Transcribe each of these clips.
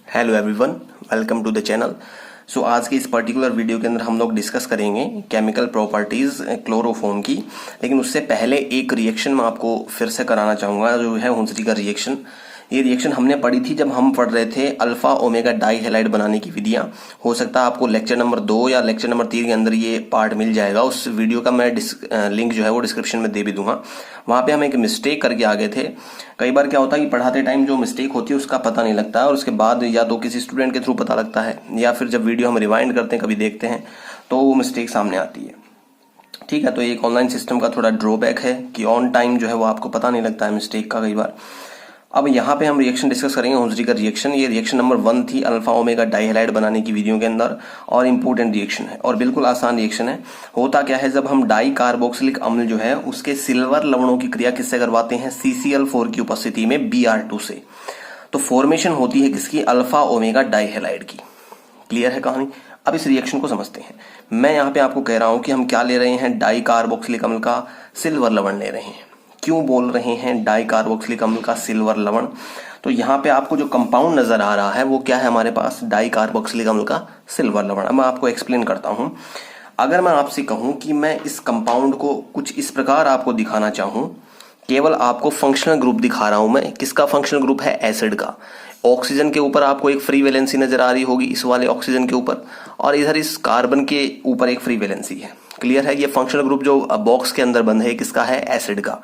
Hello everyone, welcome to the channel. So आज के इस पर्टिकुलर वीडियो के अंदर हम लोग डिस्कस करेंगे केमिकल प्रॉपर्टीज क्लोरोफॉर्म की। लेकिन उससे पहले एक रिएक्शन मैं आपको फिर से कराना चाहूँगा, जो है हुंसरी का रिएक्शन। ये रिएक्शन हमने पढ़ी थी जब हम पढ़ रहे थे अल्फा ओमेगा डाई हैलाइड बनाने की विधियां। हो सकता है आपको लेक्चर नंबर 2 या लेक्चर नंबर 3 के अंदर ये पार्ट मिल जाएगा। उस वीडियो का मैं लिंक जो है वो डिस्क्रिप्शन में दे भी दूंगा। वहाँ पे हम एक मिस्टेक करके आ गए थे। कई बार क्या होता है कि पढ़ाते टाइम जो मिस्टेक होती है उसका पता नहीं लगता है, और उसके बाद या तो किसी स्टूडेंट के थ्रू पता लगता है, या फिर जब वीडियो हम रिवाइंड करते हैं कभी देखते हैं तो वो मिस्टेक सामने आती है। ठीक है, तो एक ऑनलाइन सिस्टम का थोड़ा ड्रॉबैक है कि ऑन टाइम जो है वो आपको पता नहीं लगता है मिस्टेक का कई बार। अब यहाँ पे हम रिएक्शन डिस्कस करेंगे हुंसरी का रिएक्शन। ये रिएक्शन नंबर 1 थी अल्फा ओमेगा डाइहैलाइड बनाने की विधियों के अंदर, और इंपॉर्टेंट रिएक्शन है और बिल्कुल आसान रिएक्शन है। होता क्या है, जब हम डाई कार्बोक्सिलिक अम्ल जो है उसके सिल्वर लवणों की क्रिया किससे करवाते हैं, CCl4 की उपस्थिति में Br2 से, तो फॉर्मेशन होती है किसकी, अल्फा ओमेगा डाइहैलाइड की। क्लियर है कहानी। अब इस रिएक्शन को समझते हैं। मैं यहाँ पे आपको कह रहा हूं कि हम क्या ले रहे हैं, डाई कार्बोक्सिलिक अम्ल का सिल्वर लवण ले रहे हैं। क्यों बोल रहे हैं डाई कार्बोक्सिलिक अम्ल का सिल्वर लवण? तो यहाँ पे आपको जो कंपाउंड नजर आ रहा है वो क्या है हमारे पास, डाई कार्बोक्सिलिक अम्ल का सिल्वर लवण। अब मैं आपको एक्सप्लेन करता हूँ। अगर मैं आपसे कहूँ कि मैं इस कंपाउंड को कुछ इस प्रकार आपको दिखाना चाहूँ, केवल आपको फंक्शनल ग्रुप दिखा रहा हूं मैं। किसका फंक्शनल ग्रुप है, एसिड का। ऑक्सीजन के ऊपर आपको एक फ्री वैलेंसी नजर आ रही होगी, इस वाले ऑक्सीजन के ऊपर, और इधर इस कार्बन के ऊपर एक फ्री वैलेंसी है। क्लियर है। ये फंक्शनल ग्रुप जो बॉक्स के अंदर बंद है किसका है, एसिड का।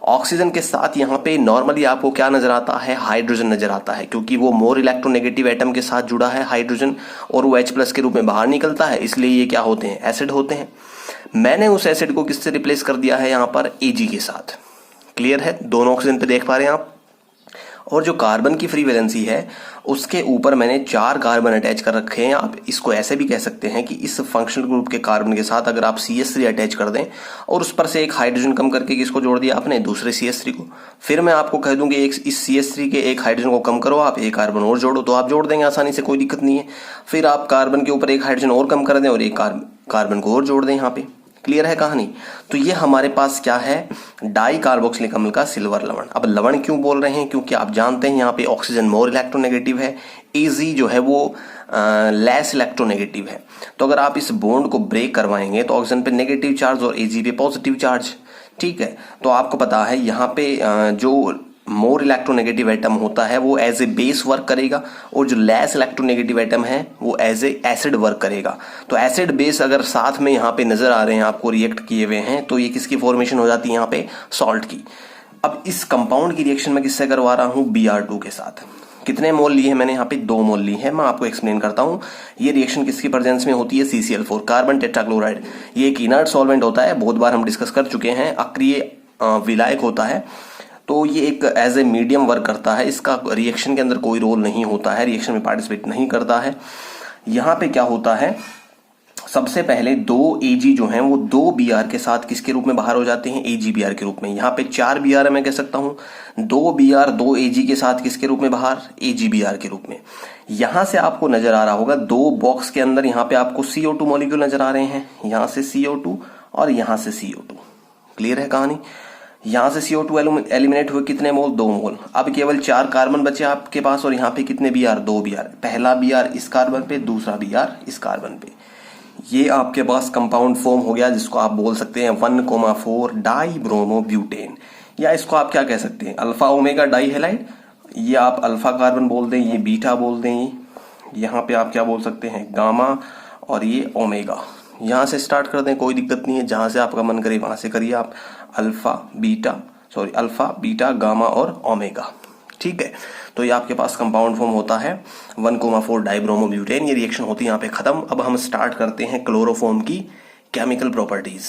ऑक्सीजन के साथ यहाँ पे नॉर्मली आपको क्या नजर आता है, हाइड्रोजन नजर आता है, क्योंकि वो मोर इलेक्ट्रोनेगेटिव एटम के साथ जुड़ा है हाइड्रोजन, और वो H+ के रूप में बाहर निकलता है, इसलिए ये क्या होते हैं, एसिड होते हैं। मैंने उस एसिड को किससे रिप्लेस कर दिया है यहाँ पर, Ag के साथ। क्लियर है, दोनों ऑक्सीजन पे देख पा रहे हैं आप। और जो कार्बन की फ्री वैलेंसी है उसके ऊपर मैंने 4 कार्बन अटैच कर रखे हैं। आप इसको ऐसे भी कह सकते हैं कि इस फंक्शनल ग्रुप के कार्बन के साथ अगर आप CH3 अटैच कर दें और उस पर से एक हाइड्रोजन कम करके किसको जोड़ दिया आपने, दूसरे CH3 को, फिर मैं आपको कह दूं कि एक इस CH3 के एक हाइड्रोजन को कम करो, आप एक कार्बन और जोड़ो, तो आप जोड़ देंगे आसानी से, कोई दिक्कत नहीं है। फिर आप कार्बन के ऊपर एक हाइड्रोजन और कम कर दें और एक कार्बन को और जोड़ दें यहाँ पे। क्लियर है कहानी। तो ये हमारे पास क्या है, डाई कार्बोक्सिलिक अम्ल का सिल्वर लवण। अब लवण क्यों बोल रहे हैं, क्योंकि आप जानते हैं यहाँ पे ऑक्सीजन मोर इलेक्ट्रोनेगेटिव है, Ag जो है वो लेस इलेक्ट्रोनेगेटिव है। तो अगर आप इस बॉन्ड को ब्रेक करवाएंगे तो ऑक्सीजन पे नेगेटिव चार्ज और Ag पे पॉजिटिव चार्ज। ठीक है, तो आपको पता है यहाँ पे जो मोर इलेक्ट्रोनेगेटिव एटम होता है वो एज ए बेस वर्क करेगा, और जो लेस इलेक्ट्रोनेगेटिव एटम है वो एज ए एसिड वर्क करेगा। तो एसिड बेस अगर साथ में यहाँ पे नजर आ रहे हैं आपको रिएक्ट किए हुए हैं, तो ये किसकी फॉर्मेशन हो जाती है यहाँ पे, सॉल्ट की। अब इस कंपाउंड की रिएक्शन मैं किससे करवा रहा हूँ, Br2 के साथ। कितने मोल लिए हैं मैंने यहाँ पे, 2 मोल लिए हैं। मैं आपको एक्सप्लेन करता हूँ। ये रिएक्शन किसकी प्रेजेंस में होती है, CCl4 कार्बन टेट्राक्लोराइड। ये एक इनर्ट सॉल्वेंट होता है, बहुत बार हम डिस्कस कर चुके हैं, अक्रिय विलायक होता है। तो ये एक एज ए मीडियम वर्क करता है, इसका रिएक्शन के अंदर कोई रोल नहीं होता है, रिएक्शन में पार्टिसिपेट नहीं करता है। यहाँ पे क्या होता है, सबसे पहले 2 Ag जो हैं वो 2 Br के साथ किसके रूप में बाहर हो जाते हैं, AgBr के रूप में। यहाँ पे 4 Br है, मैं कह सकता हूँ 2 Br 2 Ag के साथ किसके रूप में बाहर, AgBr के रूप में। यहाँ से आपको नजर आ रहा होगा 2 बॉक्स के अंदर यहाँ पे आपको CO2 मॉलिक्यूल नजर आ रहे हैं, यहाँ से CO2 और यहाँ से CO2। क्लियर है कहानी। यहाँ से CO2 एलिमिनेट हुए, कितने मोल, 2 मोल। अब केवल 4 कार्बन बचे आपके पास, और यहाँ पे कितने Br, 2 Br। पहला Br इस कार्बन पे, दूसरा Br इस कार्बन पे। ये आपके पास कंपाउंड फॉर्म हो गया, जिसको आप बोल सकते हैं 1,4 डाई ब्रोमो ब्यूटेन, या इसको आप क्या कह सकते हैं, अल्फा ओमेगा डाई हैलाइड। ये आप अल्फा कार्बन बोल दें, ये बीटा बोल दें, यहाँ पे आप क्या बोल सकते हैं, गामा, और ये ओमेगा। यहाँ से स्टार्ट कर दें, कोई दिक्कत नहीं है, जहां से आपका मन करे वहां से करिए आप। अल्फा बीटा गामा और ओमेगा। ठीक है, तो ये आपके पास कंपाउंड फॉर्म होता है 1,4 डाइब्रोमोब्यूटेन। ये रिएक्शन होती है यहाँ पे खत्म। अब हम स्टार्ट करते हैं क्लोरोफॉर्म की केमिकल प्रॉपर्टीज।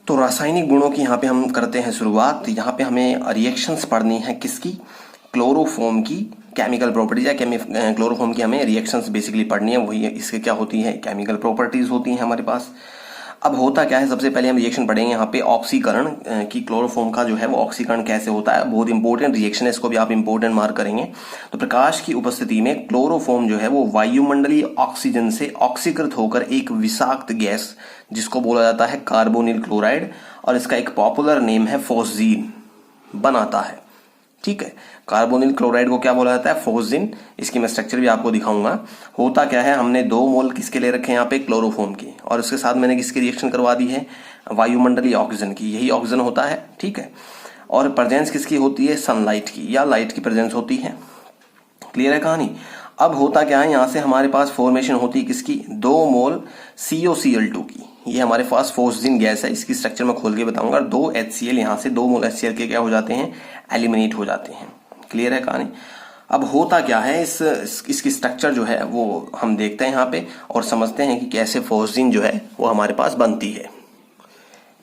तो रासायनिक गुणों की यहाँ पे हम करते हैं शुरुआत। यहाँ पे हमें रिएक्शंस पढ़नी है किसकी, क्लोरोफॉर्म की केमिकल प्रॉपर्टीज, या क्लोरोफॉर्म की हमें रिएक्शंस बेसिकली पढ़नी है। वही इसके क्या होती है, केमिकल प्रॉपर्टीज होती हैं हमारे पास। अब होता क्या है, सबसे पहले हम रिएक्शन पढ़ेंगे यहाँ पे ऑक्सीकरण की, क्लोरोफॉर्म का जो है वो ऑक्सीकरण कैसे होता है। बहुत इंपॉर्टेंट रिएक्शन है, इसको भी आप इंपॉर्टेंट मार्क करेंगे। तो प्रकाश की उपस्थिति में क्लोरोफॉर्म जो है वो वायुमंडलीय ऑक्सीजन से ऑक्सीकृत होकर एक विषाक्त गैस, जिसको बोला जाता है कार्बोनिल क्लोराइड, और इसका एक पॉपुलर नेम है फॉस्जीन, बनाता है। ठीक है। कार्बोनिल क्लोराइड को क्या बोला जाता है, फोर्जिन। इसकी मैं स्ट्रक्चर भी आपको दिखाऊंगा। होता क्या है, हमने 2 मोल किसके ले रखे हैं यहाँ पे, क्लोरोफॉर्म की, और उसके साथ मैंने किसकी रिएक्शन करवा दी है, वायुमंडलीय ऑक्सीजन की। यही ऑक्सीजन होता है, ठीक है। और प्रेजेंस किसकी होती है, सनलाइट की या लाइट की प्रेजेंस होती है। क्लियर है कहानी। अब होता क्या है, यहाँ से हमारे पास फॉर्मेशन होती है किसकी, 2 मोल COCl2 की। ये हमारे पास फोर्जिन गैस है, इसकी स्ट्रक्चर मैं खोल के बताऊंगा। 2 HCl, यहाँ से 2 मोल HCl के क्या हो जाते हैं, एलिमिनेट हो जाते हैं। क्लियर है कहानी। अब होता क्या है, इसकी स्ट्रक्चर जो है वो हम देखते हैं यहाँ पे और समझते हैं कि कैसे फोर्जिन जो है वो हमारे पास बनती है।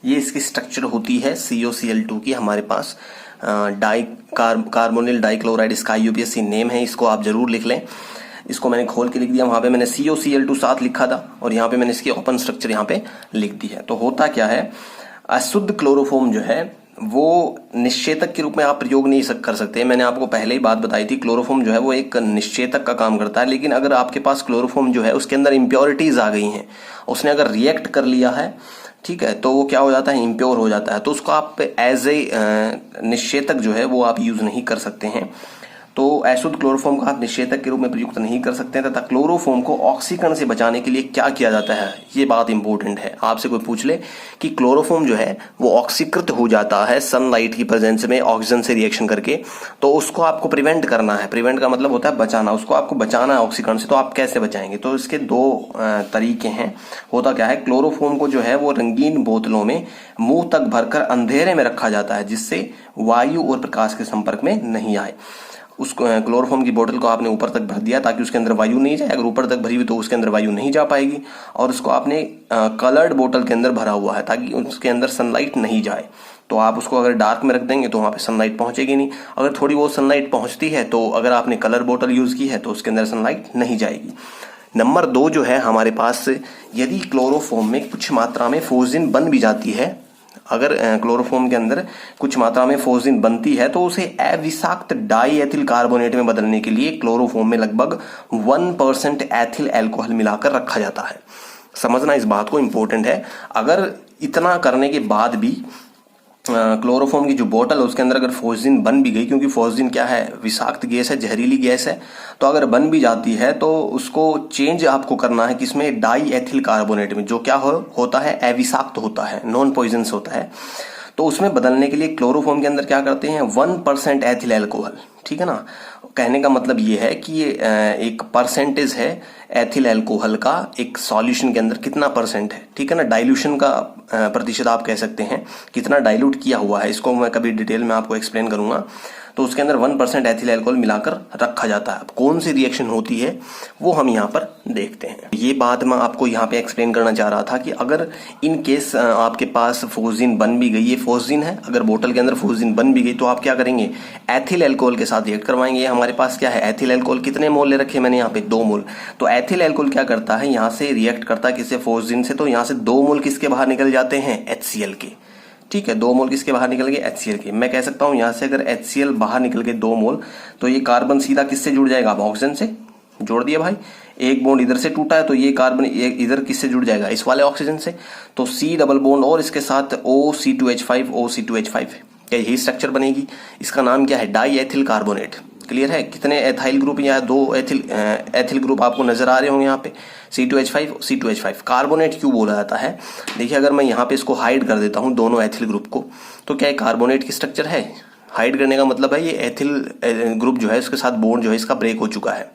ये इसकी स्ट्रक्चर होती है COCl2 की हमारे पास। कार्बोनिल डाइक्लोराइड इसका IUPAC नेम है, इसको आप जरूर लिख लें। इसको मैंने खोल के लिख दिया, वहां पे मैंने COCl2 साथ लिखा था और यहाँ पे मैंने इसकी ओपन स्ट्रक्चर यहाँ पे लिख दी है। तो होता क्या है, अशुद्ध क्लोरोफॉर्म जो है वो निश्चेतक के रूप में आप प्रयोग नहीं कर सकते। मैंने आपको पहले ही बात बताई थी, क्लोरोफॉर्म जो है वो एक निश्चेतक का काम करता है। लेकिन अगर आपके पास क्लोरोफॉर्म जो है उसके अंदर इम्प्योरिटीज आ गई हैं, उसने अगर रिएक्ट कर लिया है, ठीक है, तो वो क्या हो जाता है, इम्प्योर हो जाता है। तो उसको आप एज ए निश्चेतक जो है वो आप यूज नहीं कर सकते हैं। तो अशुद्ध क्लोरोफॉर्म को आप निश्चेतक के रूप में प्रयुक्त नहीं कर सकते हैं। तथा क्लोरोफॉर्म को ऑक्सीकरण से बचाने के लिए क्या किया जाता है, ये बात इंपॉर्टेंट है। आपसे कोई पूछ ले कि क्लोरोफॉर्म जो है वो ऑक्सीकृत हो जाता है सनलाइट की प्रेजेंस में ऑक्सीजन से रिएक्शन करके, तो उसको आपको प्रिवेंट करना है। प्रिवेंट का मतलब होता है बचाना, उसको आपको बचाना है ऑक्सीकरण से। तो आप कैसे बचाएंगे, तो इसके 2 तरीके हैं। होता क्या है, क्लोरोफॉर्म को जो है वो रंगीन बोतलों में मुंह तक भरकर अंधेरे में रखा जाता है, जिससे वायु और प्रकाश के संपर्क में नहीं आए। उसको क्लोरोफॉर्म की बोतल को आपने ऊपर तक भर दिया ताकि उसके अंदर वायु नहीं जाए। अगर ऊपर तक भरी हुई तो उसके अंदर वायु नहीं जा पाएगी। और उसको आपने कलर्ड बोतल के अंदर भरा हुआ है ताकि उसके अंदर सनलाइट नहीं जाए। तो आप उसको अगर डार्क में रख देंगे तो वहां पे सनलाइट पहुंचेगी नहीं। अगर थोड़ी बहुत सनलाइट पहुंचती है तो अगर आपने कलर बोतल यूज की है तो उसके अंदर सनलाइट नहीं जाएगी। नंबर 2 जो है हमारे पास, यदि क्लोरोफॉर्म में कुछ मात्रा में फोर्जिन बन भी जाती है, अगर क्लोरोफॉर्म के अंदर कुछ मात्रा में फोर्जिन बनती है तो उसे अविषाक्त डाईएथिल कार्बोनेट में बदलने के लिए क्लोरोफॉर्म में लगभग 1% एथिल अल्कोहल मिलाकर रखा जाता है। समझना इस बात को, इंपॉर्टेंट है। अगर इतना करने के बाद भी क्लोरोफॉर्म की जो बोतल है उसके अंदर अगर फोर्जिन बन भी गई, क्योंकि फोर्जिन क्या है, विषाक्त गैस है, जहरीली गैस है, तो अगर बन भी जाती है तो उसको चेंज आपको करना है किसमें, डाई एथिल कार्बोनेट में, जो क्या होता है, अविषाक्त होता है, नॉन पॉइजनस होता है। तो उसमें बदलने के लिए क्लोरोफॉर्म के अंदर क्या करते हैं, 1% एथिल अल्कोहल। ठीक है ना। कहने का मतलब ये है कि ये एक परसेंटेज है एथिल अल्कोहल का एक सॉल्यूशन के अंदर कितना परसेंट है। ठीक है ना। डाइल्यूशन का प्रतिशत आप कह सकते हैं, कितना डाइल्यूट किया हुआ है, इसको मैं कभी डिटेल में आपको एक्सप्लेन करूंगा। तो उसके अंदर 1% एथिल अल्कोहल मिलाकर रखा जाता है। कौन सी रिएक्शन होती है वो हम यहाँ पर देखते हैं। ये बात मैं आपको यहाँ पे एक्सप्लेन करना चाह रहा था कि अगर इन केस आपके पास फोर्जिन बन भी गई, ये फोर्जिन है, अगर बोतल के अंदर फोर्जिन बन भी गई तो आप क्या करेंगे, एथिल अल्कोहल के साथ रिएक्ट करवाएंगे। हमारे पास क्या है, एथिल अल्कोहल कितने मोल ले रखे मैंने यहाँ पे, 2 मोल। तो एथिल अल्कोहल क्या करता है, यहाँ से रिएक्ट करता है किससे, फोर्जिन से। तो यहाँ से 2 मोल किसके बाहर निकल जाते हैं, HCl के। ठीक है, 2 मोल किसके बाहर निकल गए, HCl के। मैं कह सकता हूं यहां से अगर HCl बाहर निकल के 2 मोल, तो ये कार्बन सीधा किससे जुड़ जाएगा, ऑक्सीजन से। जोड़ दिया भाई, एक बॉन्ड इधर से टूटा है तो ये कार्बन इधर किससे जुड़ जाएगा, इस वाले ऑक्सीजन से। तो C डबल बॉन्ड और इसके साथ OC2H5 OC2H5, क्या यही स्ट्रक्चर बनेगी। इसका नाम क्या है, डाई एथिल कार्बोनेट। क्लियर है। कितने एथाइल ग्रुप, यहाँ 2 एथिल ग्रुप आपको नजर आ रहे होंगे यहाँ पे, C2H5 C2H5। कार्बोनेट क्यों बोला जाता है, देखिए अगर मैं यहाँ पे इसको हाइड कर देता हूँ दोनों एथिल ग्रुप को, तो क्या कार्बोनेट की स्ट्रक्चर है। हाइड करने का मतलब है ये एथिल ग्रुप जो है उसके साथ बॉन्ड जो है इसका ब्रेक हो चुका है।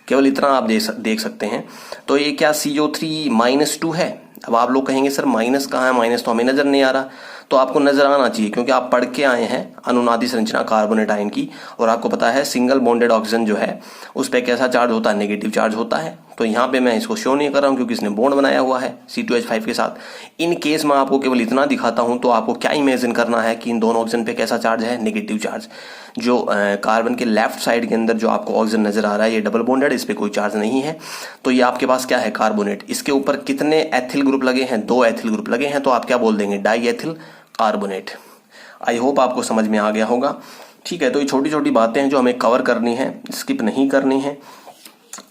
केवल इतना आप देख सकते हैं। तो ये क्या CO3-2 है। अब आप लोग कहेंगे सर माइनस कहाँ है, माइनस तो हमें नजर नहीं आ रहा। तो आपको नजर आना चाहिए क्योंकि आप पढ़ के आए हैं अनुनादी संरचना कार्बोनेट आयन की, और आपको पता है सिंगल बॉन्डेड ऑक्सीजन जो है उस पर कैसा चार्ज होता है, नेगेटिव चार्ज होता है। तो यहाँ पे मैं इसको शो नहीं कर रहा हूँ क्योंकि इसने बॉन्ड बनाया हुआ है C2H5 के साथ। इन केस मैं आपको केवल इतना दिखाता हूँ तो आपको क्या इमेजिन करना है कि इन दोनों ऑक्सीजन पे कैसा चार्ज है, नेगेटिव चार्ज। जो कार्बन के लेफ्ट साइड के अंदर जो आपको ऑक्सीजन नजर आ रहा है ये डबल बॉन्डेड, इस पे कोई चार्ज नहीं है। तो ये आपके पास क्या है, कार्बोनेट। इसके ऊपर कितने एथिल ग्रुप लगे हैं, 2 एथिल ग्रुप लगे हैं। तो आप क्या बोल देंगे, die ethyl carbonate. I hope आपको समझ में आ गया होगा। ठीक है, तो ये छोटी छोटी बातें हैं जो हमें कवर करनी है, स्किप नहीं करनी है।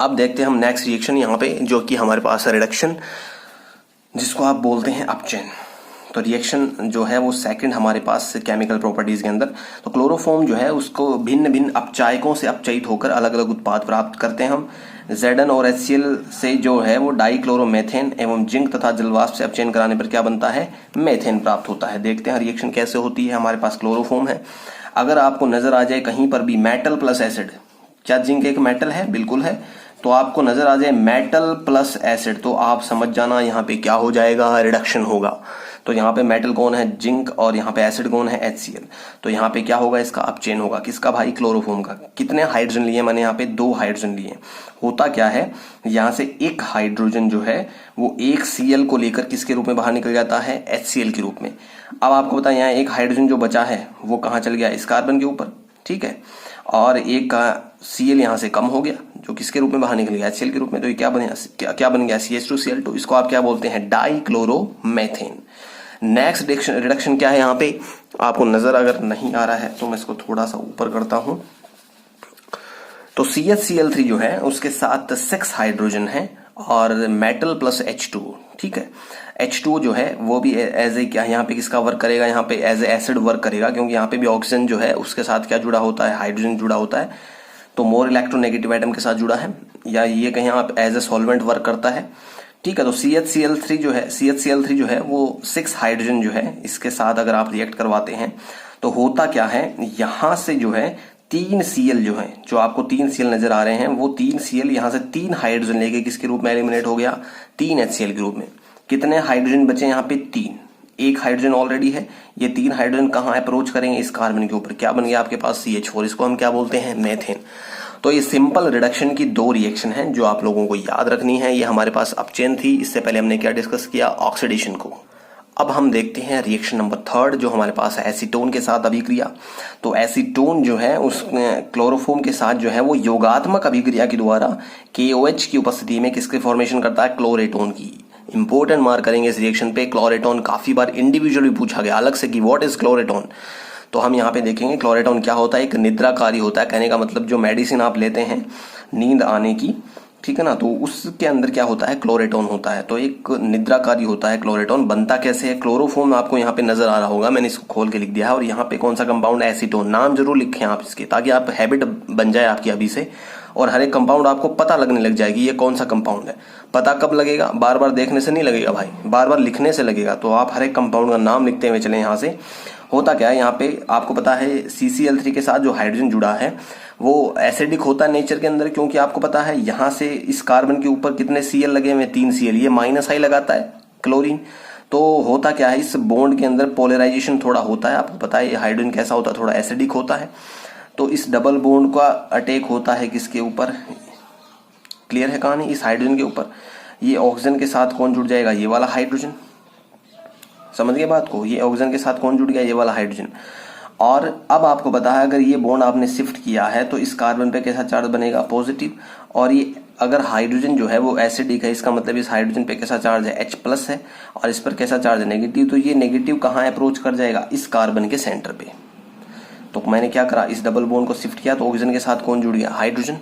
अब देखते हैं हम नेक्स्ट रिएक्शन यहाँ पे, जो कि हमारे पास है रिडक्शन, जिसको आप बोलते हैं अपचयन। तो रिएक्शन जो है वो सेकंड हमारे पास केमिकल प्रॉपर्टीज के अंदर। तो क्लोरोफॉर्म जो है उसको भिन्न भिन्न अपचायकों से अपचयित होकर अलग अलग उत्पाद प्राप्त करते हैं हम। Zn और HCl से जो है वो डाइक्लोरोमेथेन एवं जिंक तथा जलवाष्प से अपचयन कराने पर क्या बनता है, मेथेन प्राप्त होता है। देखते हैं रिएक्शन कैसे होती है। हमारे पास क्लोरोफॉर्म है, अगर आपको नजर आ जाए कहीं पर भी मेटल प्लस एसिड, क्या जिंक एक मेटल है? बिल्कुल है। तो आपको नजर आ जाए मेटल प्लस एसिड, तो आप समझ जाना यहाँ पे क्या हो जाएगा, रिडक्शन होगा। तो यहाँ पे मेटल कौन है, जिंक, और यहाँ पे एसिड कौन है, HCl। तो यहाँ पे क्या होगा, इसका अपचयन होगा। किसका भाई, क्लोरोफॉर्म का। कितने हाइड्रोजन लिए मैंने यहाँ पे, 2 हाइड्रोजन लिए। होता क्या है, यहाँ से एक हाइड्रोजन जो है वो एक Cl को लेकर किसके रूप में बाहर निकल जाता है, HCl के रूप में। अब आपको पता है यहाँ एक हाइड्रोजन जो बचा है वो कहाँ चल गया, इस कार्बन के ऊपर, ठीक है। और एक का Cl यहाँ से कम हो गया, जो किसके रूप में बाहर निकल गया, HCl के रूप में। तो ये क्या बन गया, क्या बन गया, CH2Cl2। इसको आप क्या बोलते हैं, डाइक्लोरोमेथेन। नेक्स्ट रिडक्शन क्या है यहाँ पे, आपको नजर अगर नहीं आ रहा है तो मैं इसको थोड़ा सा ऊपर करता हूं। तो CHCl3 जो है उसके साथ 6 हाइड्रोजन है और मेटल प्लस H2, ठीक है। H2 जो है वो भी एज ए क्या, यहाँ पे किसका वर्क करेगा, यहाँ पे एज ए एसिड वर्क करेगा, क्योंकि यहाँ पे भी ऑक्सीजन जो है उसके साथ क्या जुड़ा होता है, हाइड्रोजन जुड़ा होता है। तो मोर इलेक्ट्रोनेगेटिव एटम के साथ जुड़ा है, या ये कहीं आप एज ए सॉल्वेंट वर्क करता है, ठीक है। तो CHCl3 जो है वो 6 हाइड्रोजन जो है इसके साथ अगर आप रिएक्ट करवाते हैं तो होता क्या है, यहां से जो है 3 Cl जो है, जो आपको 3 Cl नजर आ रहे हैं, वो 3 Cl यहां से 3 हाइड्रोजन लेके किसके रूप में एलिमिनेट हो गया, 3 HCl के रूप में। कितने हाइड्रोजन बचे यहाँ पे, 3। एक हाइड्रोजन ऑलरेडी है, ये 3 हाइड्रोजन कहाँ अप्रोच करेंगे, इस कार्बन के ऊपर। क्या बन गया आपके पास, CH4। इसको हम क्या बोलते हैं, मेथेन। तो ये सिंपल रिडक्शन की 2 रिएक्शन हैं जो आप लोगों को याद रखनी है। ये हमारे पास अपचयन थी, इससे पहले हमने क्या डिस्कस किया, ऑक्सीडेशन को। अब हम देखते हैं रिएक्शन नंबर 3 जो हमारे पास है, एसीटोन के साथ अभिक्रिया। तो एसीटोन जो है उस क्लोरोफॉर्म के साथ जो है वो योगात्मक अभिक्रिया के द्वारा KOH की उपस्थिति में किसके फॉर्मेशन करता है, क्लोरेटोन की। इंपोर्टेंट मार्क करेंगे इस रिएक्शन पे, क्लोरेटोन काफी बार इंडिविजुअली पूछा गया अलग से कि व्हाट इज क्लोरेटोन। तो हम यहाँ पे देखेंगे क्लोरेटोन क्या होता है, एक निद्राकारी होता है। कहने का मतलब जो मेडिसिन आप लेते हैं नींद आने की, ठीक है ना, तो उसके अंदर क्या होता है, क्लोरेटोन होता है। तो एक निद्राकारी होता है क्लोरेटोन। बनता कैसे है, क्लोरोफॉर्म आपको यहाँ पे नजर आ रहा होगा, मैंने इसको खोल के लिख दिया है। और यहाँ पे कौन सा कंपाउंड, एसीटोन। नाम जरूर लिखें आप इसके, ताकि आप हैबिट बन जाए आपकी अभी से, और हर एक कंपाउंड आपको पता लगने लग जाएगी ये कौन सा कंपाउंड है। पता कब लगेगा, बार बार देखने से नहीं लगेगा भाई, बार बार लिखने से लगेगा। तो आप हर एक कंपाउंड का नाम लिखते हुए चले। यहाँ से होता क्या है, यहाँ पे आपको पता है CCl3 के साथ जो हाइड्रोजन जुड़ा है वो एसिडिक होता है नेचर के अंदर, क्योंकि आपको पता है यहाँ से इस कार्बन के ऊपर कितने Cl लगे हुए, 3 Cl। ये माइनस आई लगाता है क्लोरीन। तो होता क्या है, इस बॉन्ड के अंदर पोलराइजेशन थोड़ा होता है। आपको पता है हाइड्रोजन कैसा होता है, थोड़ा एसिडिक होता है। तो इस डबल बॉन्ड का अटैक होता है किसके ऊपर, क्लियर है कहानी, इस हाइड्रोजन के ऊपर। ये ऑक्सीजन के साथ कौन जुड़ जाएगा, ये वाला हाइड्रोजन। समझ गए बात को, ये ऑक्सीजन के साथ कौन जुड़ गया, ये वाला हाइड्रोजन। और अब आपको पता है अगर ये बॉन्ड आपने शिफ्ट किया है तो इस कार्बन पे कैसा चार्ज बनेगा, पॉजिटिव। और ये अगर हाइड्रोजन जो है वो एसिडिक है, इसका मतलब इस हाइड्रोजन पे कैसा चार्ज है, H+ है, और इस पर कैसा चार्ज है, नेगेटिव। तो ये नेगेटिव कहाँ अप्रोच कर जाएगा, इस कार्बन के सेंटर पे। तो मैंने क्या करा, इस डबल बॉन्ड को शिफ्ट किया, तो ऑक्सीजन के साथ कौन जुड़ गया, हाइड्रोजन।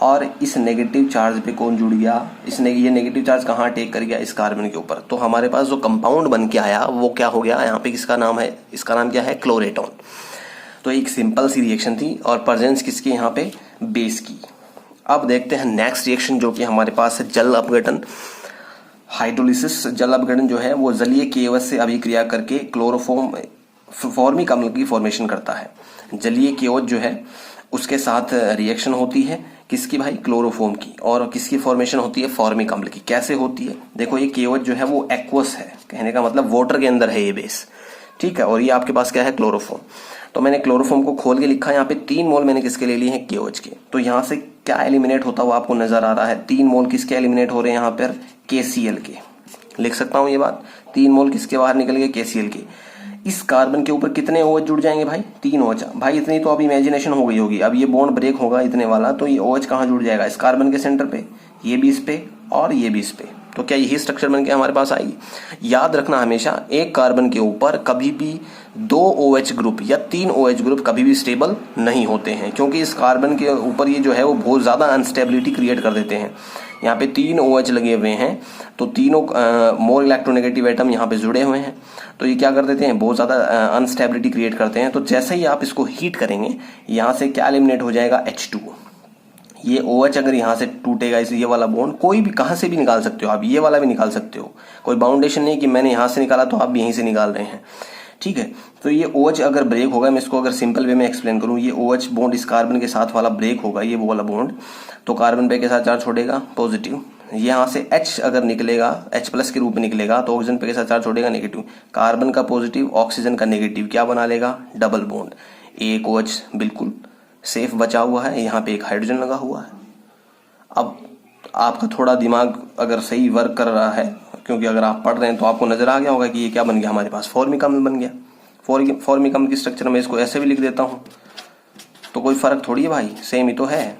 और इस नेगेटिव चार्ज पे कौन जुड़ गया, ये नेगेटिव चार्ज कहाँ अटैक कर गया, इस कार्बन के ऊपर। तो हमारे पास जो कंपाउंड बन के आया वो क्या हो गया, यहाँ पे किसका नाम है, इसका नाम क्या है, क्लोरेटोन। तो एक सिंपल सी रिएक्शन थी, और प्रेजेंस किसकी यहाँ पे, बेस की। अब देखते हैं नेक्स्ट रिएक्शन जो कि हमारे पास है जल अपघटन, हाइड्रोलिसिस। जल अपघटन जो है वो जलीय KOH से अभिक्रिया करके क्लोरोफॉर्म फॉर्मिक अम्ल की फॉर्मेशन करता है। जलीय KOH जो है उसके साथ रिएक्शन होती है किसकी भाई, क्लोरोफॉर्म की। और किसकी फॉर्मेशन होती है, फॉर्मिक अम्ल की। कैसे होती है, देखो ये KOH जो है वो एक्वस है, कहने का मतलब वाटर के अंदर है ये बेस, ठीक है। और ये आपके पास क्या है, क्लोरोफॉर्म। तो मैंने क्लोरोफॉर्म को खोल के लिखा, यहाँ पे 3 मोल मैंने किसके ले लिए हैं, KOH के। तो यहाँ से क्या एलिमिनेट होता हुआ आपको नजर आ रहा है, 3 मोल किसके एलिमिनेट हो रहे हैं यहाँ पर, KCl के। लिख सकता हूँ ये बात, 3 मोल किसके बाहर निकल गए, KCl के। इस कार्बन के ऊपर कितने OH जुड़ जाएंगे भाई, 3 OH। भाई इतनी तो अब इमेजिनेशन हो गई होगी, अब ये बॉन्ड ब्रेक होगा इतने वाला, तो ये OH कहाँ जुड़ जाएगा, इस कार्बन के सेंटर पे, ये भी इस पे और ये भी इस पे। तो क्या यही स्ट्रक्चर बन के हमारे पास आएगी। याद रखना हमेशा एक कार्बन के ऊपर कभी भी 2 OH ग्रुप या 3 OH ग्रुप कभी भी स्टेबल नहीं होते हैं, क्योंकि इस कार्बन के ऊपर ये जो है वो बहुत ज़्यादा अनस्टेबिलिटी क्रिएट कर देते हैं। यहाँ पे 3 OH लगे हुए हैं, तो तीनों मोर इलेक्ट्रोनेगेटिव एटम यहाँ पे जुड़े हुए हैं, तो ये क्या कर देते हैं, बहुत ज़्यादा अनस्टेबिलिटी क्रिएट करते हैं। तो जैसे ही आप इसको हीट करेंगे, यहाँ से क्या एलिमिनेट हो जाएगा, H2। ये OH अगर यहाँ से टूटेगा, इस ये वाला बॉन्ड कोई भी कहाँ से भी निकाल सकते हो आप, ये वाला भी निकाल सकते हो, कोई बाउंडेशन नहीं कि मैंने यहाँ से निकाला तो आप भी यहीं से निकाल रहे हैं, ठीक है। तो ये OH अगर ब्रेक होगा, मैं इसको अगर सिंपल वे में एक्सप्लेन करूँ, ये OH बॉन्ड इस कार्बन के साथ वाला ब्रेक होगा, ये वो वाला बॉन्ड, तो कार्बन पे के साथ चार्ज छोड़ेगा पॉजिटिव। यहाँ से H अगर निकलेगा, H+ के रूप में निकलेगा, तो ऑक्सीजन पे के साथ चार्ज छोड़ेगा नेगेटिव। कार्बन का पॉजिटिव, ऑक्सीजन का नेगेटिव, क्या बना लेगा, डबल बॉन्ड। एक OH बिल्कुल सेफ बचा हुआ है, यहाँ पे एक हाइड्रोजन लगा हुआ है। अब आपका थोड़ा दिमाग अगर सही वर्क कर रहा है, क्योंकि अगर आप पढ़ रहे हैं तो आपको नजर आ गया होगा कि ये क्या बन गया, हमारे पास फॉर्मिक अम्ल बन गया। फॉर्मिक अम्ल की स्ट्रक्चर में इसको ऐसे भी लिख देता हूँ, तो कोई फर्क थोड़ी है भाई, सेम ही तो है,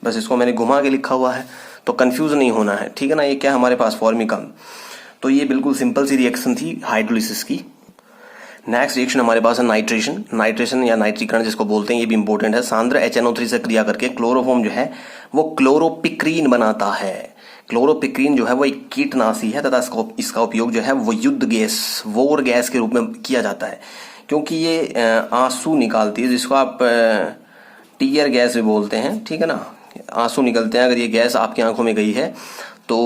बस इसको मैंने घुमा के लिखा हुआ है, तो कंफ्यूज नहीं होना है, ठीक है ना। ये क्या है हमारे पास, फॉर्मिक अम्ल। तो ये बिल्कुल सिंपल सी रिएक्शन थी हाइड्रोलिसिस की। नेक्स्ट रिएक्शन हमारे पास है नाइट्रेशन। नाइट्रेशन या नाइट्रीकरण जिसको बोलते हैं, ये भी इंपॉर्टेंट है। सांद्र HNO3 से क्रिया करके क्लोरोफॉर्म जो है वो क्लोरोपिक्रीन बनाता है। क्लोरोपिक्रीन जो है वो एक कीटनाशी है तथा इसका उपयोग जो है वो युद्ध गैस, वोर गैस के रूप में किया जाता है, क्योंकि ये आंसू निकालती है, जिसको आप टीयर गैस भी बोलते हैं, ठीक है ना। आंसू निकलते हैं, अगर ये गैस आपकी आंखों में गई है तो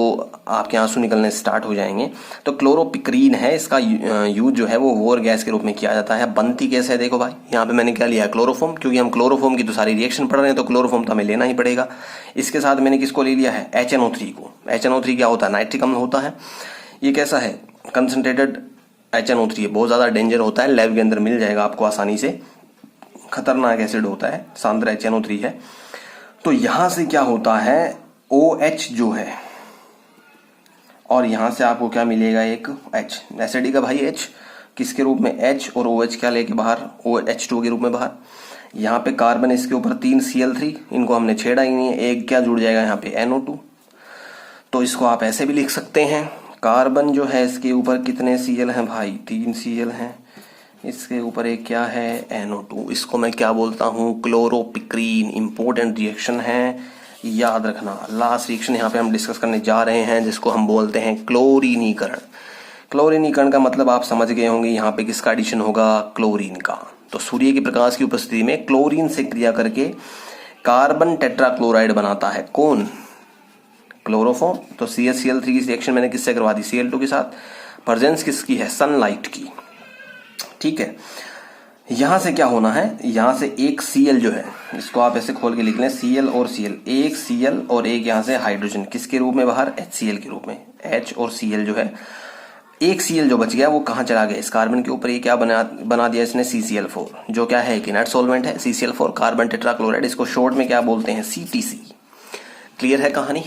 आपके आंसू निकलने स्टार्ट हो जाएंगे। तो क्लोरोपिक्रीन है, इसका यूज जो है वो वोर गैस के रूप में किया जाता है। बनती कैसे है, देखो भाई, यहाँ पे मैंने क्या लिया है, क्लोरोफॉर्म, क्योंकि हम क्लोरोफॉर्म की तो सारी रिएक्शन पढ़ रहे हैं, तो क्लोरोफॉर्म तो हमें लेना ही पड़ेगा। इसके साथ मैंने किसको ले लिया है, HNO3 को। HNO3 क्या होता है, नाइट्रिक अम्ल होता है। ये कैसा है, कंसंट्रेटेड HNO3 है, बहुत ज्यादा डेंजर होता है, लैब के अंदर मिल जाएगा आपको आसानी से, खतरनाक एसिड होता है, सांद्र HNO3 है। तो यहां से क्या होता है, OH जो है, और यहां से आपको क्या मिलेगा, एक H, एसिड का भाई H किसके रूप में, H, और OH क्या लेके बाहर, H2 के रूप में बाहर। यहाँ पे कार्बन, इसके ऊपर 3 Cl3, इनको हमने छेड़ा ही नहीं है, एक क्या जुड़ जाएगा यहाँ पे, NO2। तो इसको आप ऐसे भी लिख सकते हैं, कार्बन जो है इसके ऊपर कितने Cl हैं भाई, 3 Cl हैं, इसके ऊपर एक क्या है, NO2। इसको मैं क्या बोलता हूँ, क्लोरोपिक्रीन। इंपॉर्टेंट रिएक्शन है, याद रखना। लास्ट रिएक्शन यहाँ पे हम डिस्कस करने जा रहे हैं, जिसको हम बोलते हैं क्लोरीनीकरण। क्लोरीनीकरण का मतलब आप समझ गए होंगे, यहाँ पे किसका एडिशन होगा, क्लोरीन का। तो सूर्य के प्रकाश की उपस्थिति में क्लोरीन से क्रिया करके कार्बन टेट्राक्लोराइड बनाता है, कौन, क्लोरोफॉर्म। तो CH3 की रिएक्शन मैंने किससे करवा दी, Cl2 के साथ। प्रेजेंस किसकी है, सनलाइट की, ठीक है। यहां से क्या होना है, यहां से एक Cl जो है, इसको आप ऐसे खोल के लिख लें, Cl और Cl, एक Cl और एक यहां से हाइड्रोजन, किसके रूप में बाहर, HCl के रूप में। H और Cl जो है, एक Cl जो बच गया वो कहां चला गया, इस कार्बन के ऊपर। ये क्या बना दिया इसने, CCl4, जो क्या है, एक इनर्ट सॉल्वेंट है, CCl4 कार्बन टेट्राक्लोराइड, इसको शॉर्ट में क्या बोलते हैं, CTC। क्लियर है कहानी।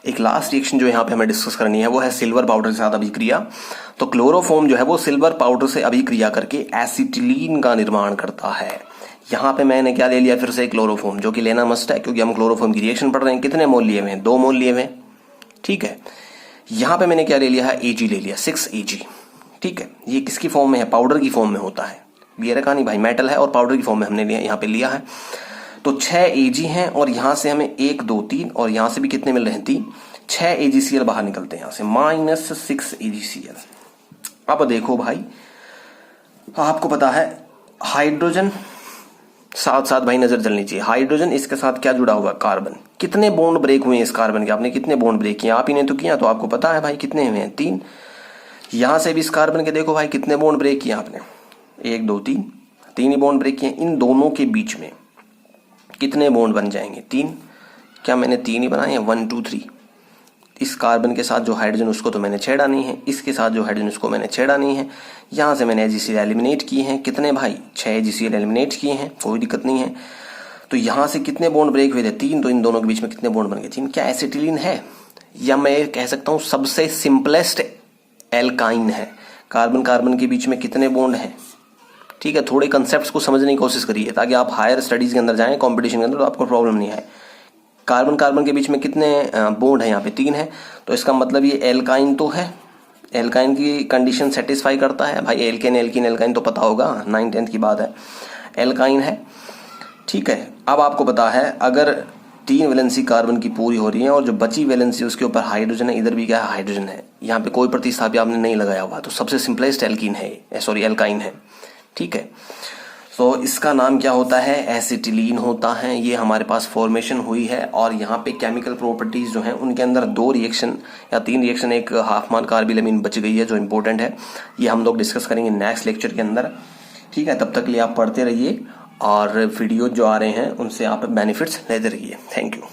एक लास्ट रिएक्शन जो यहाँ पे हमें डिस्कस करनी है वो है सिल्वर पाउडर के साथ अभिक्रिया। तो क्लोरोफॉर्म जो है वो सिल्वर पाउडर से अभिक्रिया करके एसिटिलीन का निर्माण करता है। यहाँ पे मैंने क्या ले लिया, फिर से क्लोरोफॉर्म, जो कि लेना मस्ट है, क्योंकि हम क्लोरोफॉर्म की रिएक्शन पढ़ रहे हैं। कितने मोल लिए हुए हैं, 2 मोल लिए हुए हैं, ठीक है। यहाँ पे मैंने क्या ले लिया है, Ag ले लिया, 6 Ag, ठीक है। ये किसकी फॉर्म में है, पाउडर की फॉर्म में होता है। क्लियर है कहानी भाई, मेटल है और पाउडर की फॉर्म में हमने यहाँ पे लिया है। तो 6 Ag हैं, और यहां से हमें 1 2 3, और यहां से भी कितने मिल रहे हैं, 3, 6 AgCl बाहर निकलते हैं यहां से, -6 AgCl। अब देखो भाई, आपको पता है हाइड्रोजन, साथ साथ भाई नजर चलनी चाहिए, हाइड्रोजन इसके साथ क्या जुड़ा हुआ, कार्बन। कितने बॉन्ड ब्रेक हुए हैं इस कार्बन के, आपने कितने बॉन्ड ब्रेक किए, आप ही ने तो किया, तो आपको पता है भाई कितने हुए हैं, 3। यहां से भी इस कार्बन के देखो भाई कितने बॉन्ड ब्रेक किए आपने, 1 2 3, 3 ही बॉन्ड ब्रेक किए। इन दोनों के बीच में कितने बॉन्ड बन जाएंगे, 3। क्या मैंने 3 ही बनाए हैं, 1 2 3। इस कार्बन के साथ जो हाइड्रोजन उसको तो मैंने छेड़ा नहीं है, इसके साथ जो हाइड्रोजन उसको मैंने छेड़ा नहीं है। यहाँ से मैंने AgCl एलिमिनेट किए हैं, कितने भाई, 6 AgCl एलिमिनेट किए हैं, कोई दिक्कत नहीं है। तो यहाँ से कितने बॉन्ड ब्रेक हुए थे, 3। तो इन दोनों के बीच में कितने बॉन्ड बन गए, 3। क्या एसिटिलीन है, या मैं कह सकता हूँ सबसे सिंपलेस्ट एल्काइन है। कार्बन कार्बन के बीच में कितने बॉन्ड हैं, ठीक है। थोड़े कंसेप्ट्स को समझने की कोशिश करिए, ताकि आप हायर स्टडीज के अंदर जाएं, कॉम्पिटिशन के अंदर, तो आपको प्रॉब्लम नहीं आए। कार्बन कार्बन के बीच में कितने बॉन्ड है, यहाँ पे 3 है, तो इसका मतलब ये एल्काइन तो है, एल्काइन की कंडीशन सेटिस्फाई करता है। भाई एल्केन एल्कीन एल्काइन तो पता होगा, 9th-10th की बात है, एल्काइन है। ठीक है, अब आपको पता है अगर 3 वैलेंसी कार्बन की पूरी हो रही है और जो बची वैलेंसी उसके ऊपर हाइड्रोजन है, इधर भी क्या है, हाइड्रोजन है, यहाँ पे कोई प्रतिस्थापी आपने नहीं लगाया हुआ, तो सबसे सिंपलेस्ट एल्कीन है, एल्काइन है। ठीक है, तो इसका नाम क्या होता है, एसिटिलीन होता है। ये हमारे पास फॉर्मेशन हुई है और यहाँ पे केमिकल प्रॉपर्टीज जो हैं उनके अंदर 2 रिएक्शन या 3 रिएक्शन, एक हाफ मान कार्बिलमिन बच गई है जो इंपॉर्टेंट है, ये हम लोग डिस्कस करेंगे नेक्स्ट लेक्चर के अंदर। ठीक है, तब तक के लिए आप पढ़ते रहिए और वीडियो जो आ रहे हैं उनसे आप बेनिफिट्स लेते रहिए। Thank you.